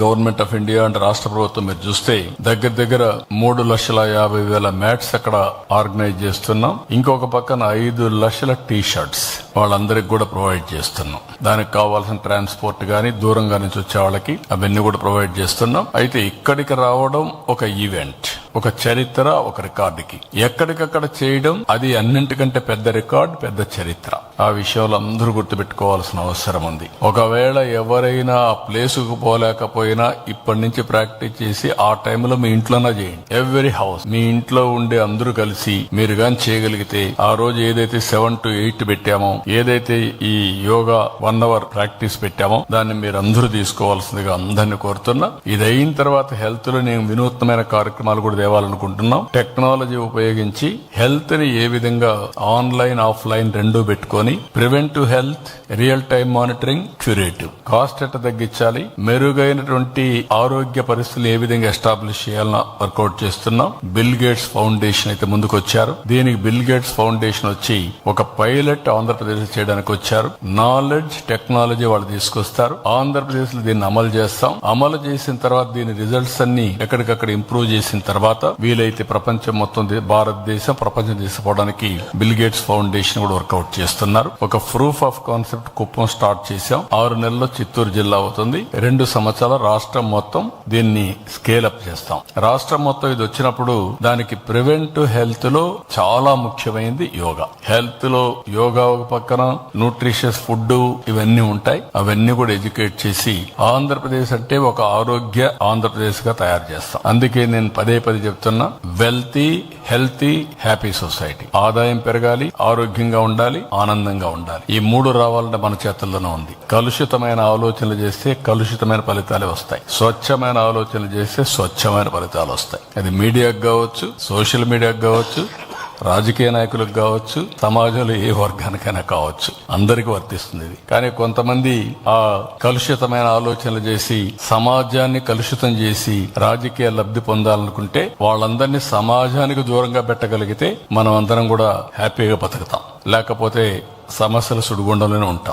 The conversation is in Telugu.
గవర్నమెంట్ ఆఫ్ ఇండియా అంటే రాష్ట్ర ప్రభుత్వం మీరు చూస్తే దగ్గర 3,50,000 మ్యాట్స్ అక్కడ ఆర్గనైజ్ చేస్తున్నాం. ఇంకొక పక్కన 5 లక్షల టీ షర్ట్స్ వాళ్ళందరికి కూడా ప్రొవైడ్ చేస్తున్నాం. దానికి కావాల్సిన ట్రాన్స్పోర్ట్ గానీ దూరంగా నుంచి వచ్చే వాళ్ళకి అవన్నీ కూడా ప్రొవైడ్ చేస్తున్నాం. అయితే ఇక్కడికి రావడం ఒక ఈవెంట్, ఒక చరిత్ర, ఒక రికార్డుకి. ఎక్కడికక్కడ చేయడం అది అన్నింటికంటే పెద్ద రికార్డ్, పెద్ద చరిత్ర. ఆ విషయంలో అందరూ గుర్తుపెట్టుకోవాల్సిన అవసరం ఉంది. ఒకవేళ ఎవరైనా ఆ ప్లేసుకు పోలేకపోయినా ఇప్పటి నుంచి ప్రాక్టీస్ చేసి ఆ టైంలో మీ ఇంట్లోనే చేయండి. ఎవ్రీ హౌస్ మీ ఇంట్లో ఉండే అందరూ కలిసి మీరు గాని చేయగలిగితే ఆ రోజు ఏదైతే 7 to 8 పెట్టామో, ఏదైతే ఈ యోగా 1 hour ప్రాక్టీస్ పెట్టామో దాన్ని మీరు అందరూ తీసుకోవాల్సిందిగా అందరినీ కోరుతున్నా. ఇది అయిన తర్వాత హెల్త్ లో నేను వినూత్నమైన కార్యక్రమాలు కూడా తేవాలనుకుంటున్నాం. టెక్నాలజీ ఉపయోగించి హెల్త్ ని ఏ విధంగా ఆన్లైన్ ఆఫ్లైన్ రెండూ పెట్టుకొని preventive health, real time monitoring, curative cost ఎట్ట తగ్గించాలి, మెరుగైనటువంటి ఆరోగ్య పరిస్థితులు ఏ విధంగా ఎస్టాబ్లిష్ చేయాలని వర్కౌట్ చేస్తున్నాం. బిల్ గేట్స్ ఫౌండేషన్ అయితే ముందుకు వచ్చారు. దీనికి బిల్ గేట్స్ ఫౌండేషన్ వచ్చి ఒక పైలట్ ఆంధ్రప్రదేశ్ చేయడానికి వచ్చారు. నాలెడ్జ్, టెక్నాలజీ వాళ్ళు తీసుకొస్తారు. ఆంధ్రప్రదేశ్ లో దీన్ని అమలు చేస్తాం. అమలు చేసిన తర్వాత దీని రిజల్ట్స్ అన్ని ఎక్కడికక్కడ ఇంప్రూవ్ చేసిన తర్వాత వీలైతే ప్రపంచం మొత్తం, భారతదేశం ప్రపంచం తీసుకుపోవడానికి బిల్ గేట్స్ ఫౌండేషన్ కూడా వర్కౌట్ చేస్తున్నారు. ఒక proof of concept Kuppam start చేశాం. 6 నెలల్లో చిత్తూరు జిల్లా అవుతుంది. 2 సంవత్సరాల రాష్ట్రం మొత్తం దీన్ని స్కేల్ అప్ చేస్తాం. రాష్ట్రం మొత్తం ఇది వచ్చినప్పుడు దానికి ప్రివెంటివ్ హెల్త్ లో చాలా ముఖ్యమైనది యోగా. హెల్త్ లో యోగా ఒక పక్కన, న్యూట్రిషియస్ ఫుడ్ ఇవన్నీ ఉంటాయి. అవన్నీ కూడా ఎడ్యుకేట్ చేసి ఆంధ్రప్రదేశ్ అంటే ఒక ఆరోగ్య ఆంధ్రప్రదేశ్ గా తయారు చేస్తాం. అందుకే నేను పదే చెప్తున్నా, వెల్తీ, హెల్తీ, హ్యాపీ సొసైటీ. ఆదాయం పెరగాలి, ఆరోగ్యంగా ఉండాలి, ఆనందంగా ఉండాలి. ఈ 3 రావాలంటే మన చేతుల్లోనే ఉంది. కలుషితమైన ఆలోచనలు చేస్తే కలుషితమైన ఫలితాలే వస్తాయి. స్వచ్ఛమైన ఆలోచనలు చేస్తే స్వచ్ఛమైన ఫలితాలు వస్తాయి. అది మీడియాకు కావచ్చు, సోషల్ మీడియాకు కావచ్చు, రాజకీయ నాయకులకు కావచ్చు, సమాజంలో ఏ వర్గానికైనా కావచ్చు, అందరికీ వర్తిస్తుంది ఇది. కానీ కొంతమంది ఆ కలుషితమైన ఆలోచనలు చేసి సమాజాన్ని కలుషితం చేసి రాజకీయ లబ్ధి పొందాలనుకుంటే వాళ్ళందరినీ సమాజానికి దూరంగా పెట్టగలిగితే మనం అందరం కూడా హ్యాపీగా బతుకుతాం. లేకపోతే సమస్యల సుడిగుండంలోనే ఉంటాం.